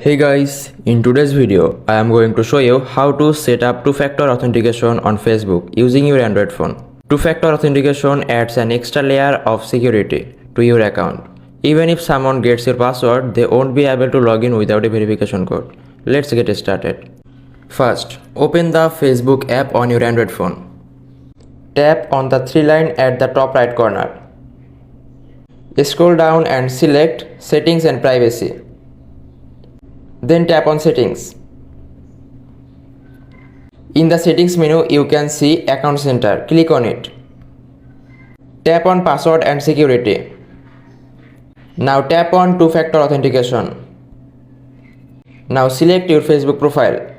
Hey guys, in today's video, I am going to show you how to set up two-factor authentication on Facebook using your Android phone. Two-factor authentication adds an extra layer of security to your account. Even if someone gets your password, they won't be able to log in without a verification code. Let's get started. First, open the Facebook app on your Android phone. Tap on the three line at the top right corner. Scroll down and select Settings and Privacy. Then tap on Settings. In the Settings menu, you can see Account Center. Click on it. Tap on Password and Security. Now tap on Two-Factor Authentication. Now select your Facebook profile.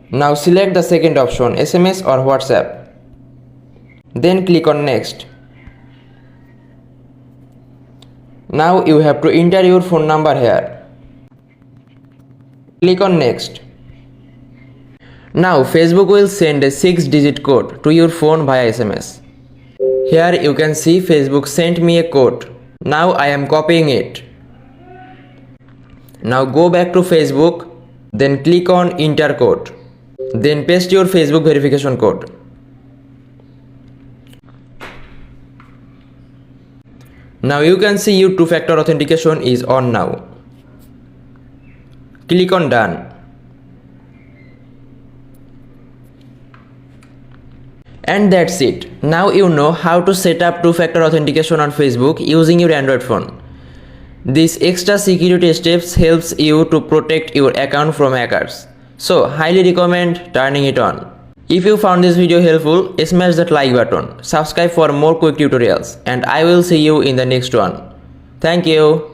Now select the second option, SMS or WhatsApp. Then click on Next. Now you have to enter your phone number here. Click on Next. Now Facebook will send a 6-digit code to your phone via SMS. Here you can see Facebook sent me a code. Now I am copying it. Now go back to Facebook, then click on Enter code. Then paste your Facebook verification code. Now you can see your two-factor authentication is on now. Click on Done. And that's it. Now you know how to set up two-factor authentication on Facebook using your Android phone. This extra security steps helps you to protect your account from hackers. So highly recommend turning it on. If you found this video helpful, smash that like button, subscribe for more quick tutorials, and I will see you in the next one. Thank you.